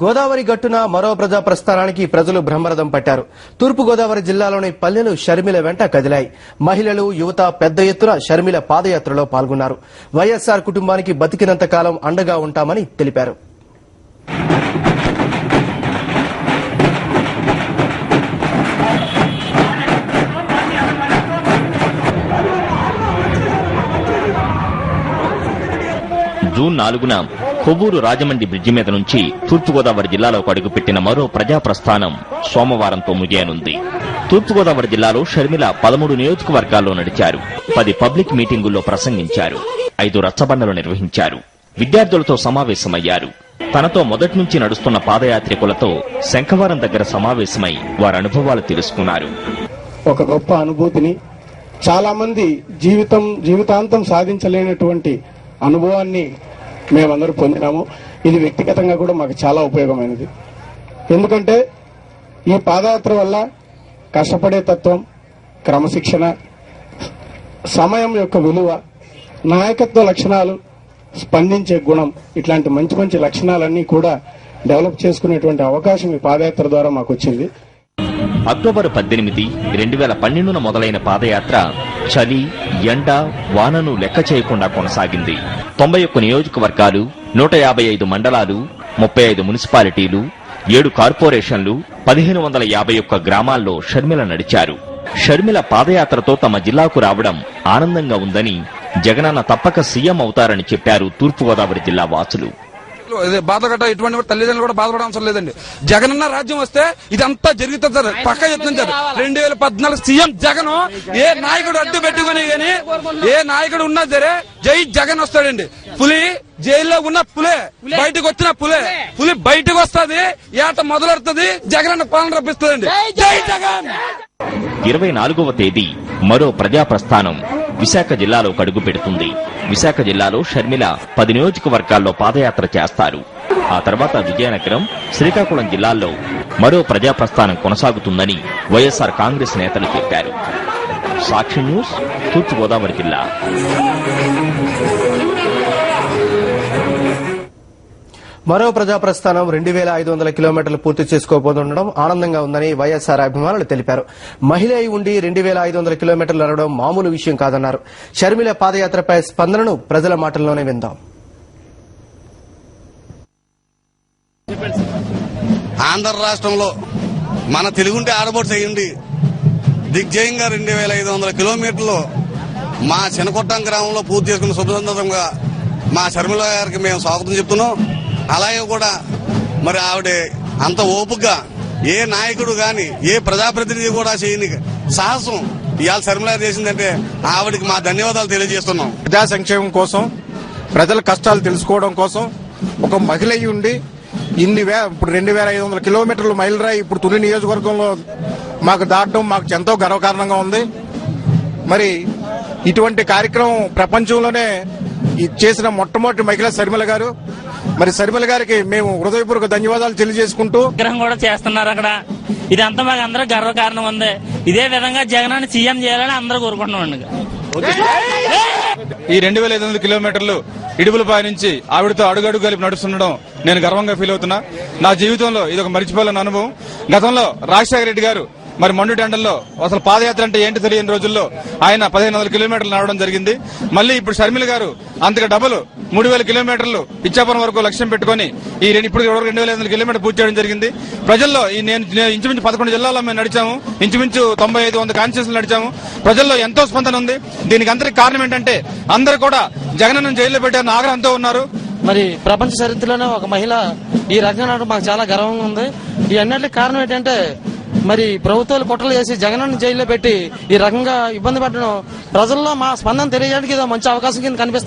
గోదావరి గట్టున మరో ప్రజా ప్రస్థానానికి ప్రజలు బ్రహ్మరథం పట్టారు. తూర్పు గోదావరి జిల్లాలోని పల్లెలు షర్మిల వెంట కదిలాయి. మహిళలు, యువత పెద్ద ఎత్తున షర్మిల పాదయాత్రలో పాల్గొన్నారు. వైఎస్ఆర్ కుటుంబానికి బతికినంత కాలం అండగా ఉంటామని తెలిపారు. జూన్ 4న కొవ్వూరు రాజమండ్రి బ్రిడ్జి మీద నుంచి తూర్పుగోదావరి జిల్లాలోకి అడుగుపెట్టిన మరో ప్రజా ప్రస్థానం సోమవారంతో ముగియనుంది. తూర్పుగోదావరి జిల్లాలో షర్మిల 13 నియోజకవర్గాల్లో నడిచారు. 10 పబ్లిక్ మీటింగుల్లో ప్రసంగించారు. 5 రచ్చబండలు నిర్వహించారు. విద్యార్థులతో సమావేశమయ్యారు. తనతో మొదటి నుంచి నడుస్తున్న పాదయాత్రికులతో శంఖవరం దగ్గర సమావేశమై వారి అనుభవాలు తెలుసుకున్నారు. ఒక గొప్ప అనుభూతిని, చాలా మంది జీవితాంతం సాధించలేనటువంటి అనుభవాన్ని మేమందరూ పొందినాము. ఇది వ్యక్తిగతంగా కూడా మాకు చాలా ఉపయోగమైనది. ఎందుకంటే ఈ పాదయాత్ర వల్ల కష్టపడే తత్వం, క్రమశిక్షణ, సమయం యొక్క విలువ, నాయకత్వ లక్షణాలు, స్పందించే గుణం, ఇట్లాంటి మంచి మంచి లక్షణాలన్నీ కూడా డెవలప్ చేసుకునేటువంటి అవకాశం ఈ పాదయాత్ర ద్వారా మాకు వచ్చింది. అక్టోబర్ 18, 2012న మొదలైన పాదయాత్ర చలి, ఎండ, వానను లెక్క చేయకుండా కొనసాగింది. 91 నియోజకవర్గాలు, 155 మండలాలు, 35 మున్సిపాలిటీలు, 7 కార్పొరేషన్లు, 1551 గ్రామాల్లో షర్మిల నడిచారు. షర్మిల పాదయాత్రతో తమ జిల్లాకు రావడం ఆనందంగా ఉందని, జగనన్న తప్పక సీఎం అవుతారని చెప్పారు తూర్పుగోదావరి జిల్లా వాసులు. బాధగట్ట ఎటువంటి తల్లిదండ్రులు కూడా బాధపడడం అవసరం లేదండి. జగనన్న రాజ్యం వస్తే ఇదంతా జరుగుతుంది సార్, పక్క చెప్తున్నారు. 2014 సీఎం జగన్ ఏ నాయకుడు అడ్డు పెట్టుకుని గానీ, ఏ నాయకుడు ఉన్నా సరే జై జగన్ వస్తాడండి. పులి జైల్లో ఉన్న పులే బయటకు వచ్చిన పులి బయటకు వస్తుంది, ఏట మొదలెడుతుంది, జగనన్న పాలన రప్పిస్తుందండి. జై జగన్. 24వ తేదీ మరో ప్రజా ప్రస్థానం విశాఖ జిల్లాలో అడుగు పెడుతుంది. విశాఖ జిల్లాలో షర్మిల 10 నియోజకవర్గాల్లో పాదయాత్ర చేస్తారు. ఆ తర్వాత విజయనగరం, శ్రీకాకుళం జిల్లాల్లో మరో ప్రజా ప్రస్థానం కొనసాగుతుందని వైఎస్ఆర్ కాంగ్రెస్ నేతలు చెప్పారు. సాక్షి న్యూస్, తూర్పుగోదావరి జిల్లా. మరో ప్రజా ప్రస్థానం 2500 కిలోమీటర్లు పూర్తి చేసుకోబోతుండడం ఆనందంగా ఉందని వైఎస్ఆర్ అభిమానులు తెలిపారు. మహిళ అయి ఉండి 2500 కిలోమీటర్లు నడవడం మామూలు విషయం కాదన్నారు. షర్మిల పాదయాత్రపై స్పందనను ప్రజల మాటల్లోనే విందాం. ఆంధ్ర రాష్ట్రంలో మన తెలుగుంటే ఆడబోట్స్ అయ్యింది దిగ్జయంగా 2500 కిలోమీటర్లు మా చినకొట్టం గ్రామంలో పూర్తి చేసుకున్న శుభసందర్భంగా మా షర్మిల గారికి మేము స్వాగతం చెప్తున్నాం. అలాగే కూడా మరి ఆవిడ అంత ఓపుగా ఏ నాయకుడు గాని, ఏ ప్రజాప్రతినిధి కూడా చేయని సాహసం ఇవాళ షర్మిల గారు చేసిందంటే ఆవిడకి మా ధన్యవాదాలు తెలియజేస్తున్నాం. ప్రజా సంక్షేమం కోసం, ప్రజల కష్టాలు తెలుసుకోవడం కోసం ఒక మహిళ ఉండి ఇప్పుడు 2500 కిలోమీటర్లు మైలురాయి ఇప్పుడు తుని నియోజకవర్గంలో మాకు దాటడం మాకు ఎంతో గర్వకారణంగా ఉంది. మరి ఇటువంటి కార్యక్రమం ప్రపంచంలోనే చేసిన మొట్టమొదటి మహిళ షర్మిల గారు. మరి షర్మిల గారికి మేము హృదయపూర్వక ధన్యవాదాలు తెలియజేసుకుంటూ విగ్రహం కూడా చేస్తున్నారు అక్కడ. ఇదంతా మాకు అందరూ గర్వకారణం ఉంది. ఇదే విధంగా జగనాన్ని సీఎం చేయాలని అందరూ కోరుకుంటున్నాం. ఈ 2500 కిలోమీటర్లు ఇడుపులపై నుంచి ఆవిడతో అడుగడుగు కలిపి నడుస్తుండడం నేను గర్వంగా ఫీల్ అవుతున్నా. నా జీవితంలో ఇది ఒక మరిచిపోలేని అనుభవం. గతంలో రాజశేఖర రెడ్డి గారు మరి మండు టెండల్లో అసలు పాదయాత్ర అంటే ఏంటి తెలియని రోజుల్లో ఆయన 1500 కిలోమీటర్లు నడవడం జరిగింది. మళ్ళీ ఇప్పుడు షర్మిల గారు అంతగా డబుల్ 3000 కిలోమీటర్లు ఇచ్చాపురం వరకు లక్ష్యం పెట్టుకుని ఇప్పుడు 2500 కిలోమీటర్లు పూర్తి చేయడం జరిగింది. ప్రజల్లో నేను ఇంచుమించు 11 జిల్లాల్లో మేము నడిచాము. ఇంచుమించు 95-100 కాన్స్టిట్యూన్సీలు నడిచాము. ప్రజల్లో ఎంతో స్పందన ఉంది. దీనికి అందరికి కారణం ఏంటంటే అందరూ కూడా జగనన్న జైల్లో పెట్టారన్న ఆగ్రహంతో ఉన్నారు. మరి ప్రపంచ చరిత్రలోనే ఒక మహిళ ఈ రకంగా మాకు చాలా గర్వంగా ఉంది. ఈ అన్నిటికి కారణం ఏంటంటే మరి ప్రభుత్వాలు కుట్రలు చేసి జగనన్న జైల్లో పెట్టి ఈ రకంగా ఇబ్బంది పెట్టడం ప్రజల్లో మా స్పందన తెలియజేయడానికి మంచి అవకాశం కింద కనిపిస్తుంది.